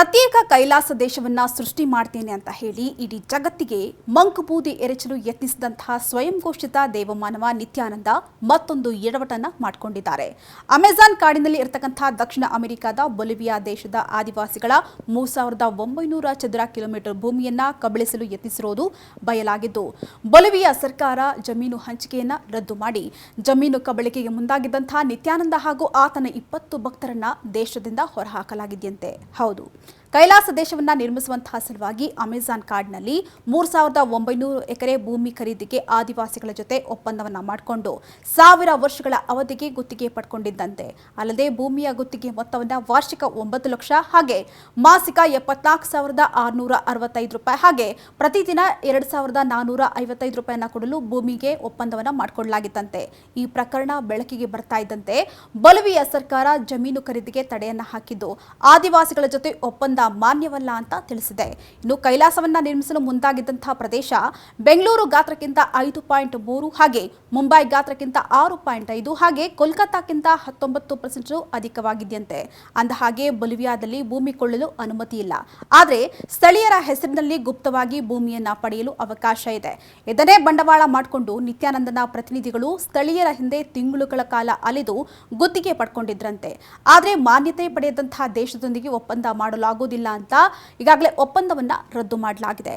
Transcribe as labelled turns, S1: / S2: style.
S1: ಪ್ರತ್ಯೇಕ ಕೈಲಾಸ ದೇಶವನ್ನ ಸೃಷ್ಟಿ ಮಾಡ್ತೇನೆ ಅಂತ ಹೇಳಿ ಇಡೀ ಜಗತ್ತಿಗೆ ಮಂಕುಬೂದಿ ಎರಚಲು ಯತ್ನಿಸಿದಂತಹ ಸ್ವಯಂ ಘೋಷಿತ ದೇವಮಾನವ ನಿತ್ಯಾನಂದ ಮತ್ತೊಂದು ಎಡವಟನ್ನ ಮಾಡಿಕೊಂಡಿದ್ದಾರೆ. ಅಮೆಜಾನ್ ಕಾಡಿನಲ್ಲಿ ಇರತಕ್ಕಂತಹ ದಕ್ಷಿಣ ಅಮೆರಿಕದ ಬೊಲಿವಿಯಾ ದೇಶದ ಆದಿವಾಸಿಗಳ 3900 ಚದರ ಕಿಲೋಮೀಟರ್ ಭೂಮಿಯನ್ನ ಕಬಳಿಸಲು ಯತ್ನಿಸಿರುವುದು ಬಯಲಾಗಿದ್ದು, ಬೊಲಿವಿಯಾ ಸರ್ಕಾರ ಜಮೀನು ಹಂಚಿಕೆಯನ್ನ ರದ್ದು ಮಾಡಿ ಜಮೀನು ಕಬಳಿಕೆಗೆ ಮುಂದಾಗಿದ್ದಂತಹ ನಿತ್ಯಾನಂದ ಹಾಗೂ ಆತನ 20 ಭಕ್ತರನ್ನ ದೇಶದಿಂದ ಹೊರಹಾಕಲಾಗಿದೆಯಂತೆ. ಹೌದು, ಕೈಲಾಸ ದೇಶವನ್ನ ನಿರ್ಮಿಸುವಂತಹ ಸಲುವಾಗಿ ಅಮೆಜಾನ್ ಕಾಡಿನಲ್ಲಿ 3900 ಎಕರೆ ಭೂಮಿ ಖರೀದಿಗೆ ಆದಿವಾಸಿಗಳ ಜೊತೆ ಒಪ್ಪಂದವನ್ನ ಮಾಡಿಕೊಂಡು 1000 ವರ್ಷಗಳ ಅವಧಿಗೆ ಗುತ್ತಿಗೆ ಪಡ್ಕೊಂಡಿದ್ದಂತೆ. ಅಲ್ಲದೆ ಭೂಮಿಯ ಗುತ್ತಿಗೆ ಮೊತ್ತವನ್ನ ವಾರ್ಷಿಕ 9 ಲಕ್ಷ ಹಾಗೆ ಮಾಸಿಕ 74,665 ರೂಪಾಯಿ ಹಾಗೆ ಪ್ರತಿದಿನ 2,455 ರೂಪಾಯಿಯನ್ನ ಕೊಡಲು ಭೂಮಿಗೆ ಒಪ್ಪಂದವನ್ನ ಮಾಡಿಕೊಳ್ಳಲಾಗಿತ್ತಂತೆ. ಈ ಪ್ರಕರಣ ಬೆಳಕಿಗೆ ಬರ್ತಾ ಇದ್ದಂತೆ ಬೊಲಿವಿಯಾ ಸರ್ಕಾರ ಜಮೀನು ಖರೀದಿಗೆ ತಡೆಯನ್ನ ಹಾಕಿದ್ದು ಆದಿವಾಸಿಗಳ ಜೊತೆ ಒಪ್ಪಂದ ಮಾನ್ಯವಲ್ಲ ಅಂತ ತಿಳಿಸಿದೆ. ಇನ್ನು ಕೈಲಾಸವನ್ನ ನಿರ್ಮಿಸಲು ಮುಂದಾಗಿದ್ದಂತಹ ಪ್ರದೇಶ ಬೆಂಗಳೂರು ಗಾತ್ರಕ್ಕಿಂತ 5.3 ಹಾಗೆ ಮುಂಬೈ ಗಾತ್ರಕ್ಕಿಂತ 6.5 ಹಾಗೆ ಕೋಲ್ಕತ್ತಾಕ್ಕಿಂತ 19% ಅಧಿಕವಾಗಿದೆಯಂತೆ. ಅಂದಹಾಗೆ ಬೊಲಿವಿಯಾದಲ್ಲಿ ಭೂಮಿ ಕೊಳ್ಳಲು ಅನುಮತಿ ಇಲ್ಲ. ಆದರೆ ಸ್ಥಳೀಯರ ಹೆಸರಿನಲ್ಲಿ ಗುಪ್ತವಾಗಿ ಭೂಮಿಯನ್ನ ಪಡೆಯಲು ಅವಕಾಶ ಇದೆ. ಇದನ್ನೇ ಬಂಡವಾಳ ಮಾಡಿಕೊಂಡು ನಿತ್ಯಾನಂದನ ಪ್ರತಿನಿಧಿಗಳು ಸ್ಥಳೀಯರ ಹಿಂದೆ ತಿಂಗಳುಗಳ ಕಾಲ ಅಲೆದು ಗುತ್ತಿಗೆ ಪಡ್ಕೊಂಡಿದ್ರಂತೆ. ಆದರೆ ಮಾನ್ಯತೆ ಪಡೆಯದಂತಹ ದೇಶದೊಂದಿಗೆ ಒಪ್ಪಂದ ಮಾಡಲಾಗುವುದಿಲ್ಲ ಅಂತ ಈಗಾಗಲೇ ಒಪ್ಪಂದವನ್ನ ರದ್ದು ಮಾಡಲಾಗಿದೆ.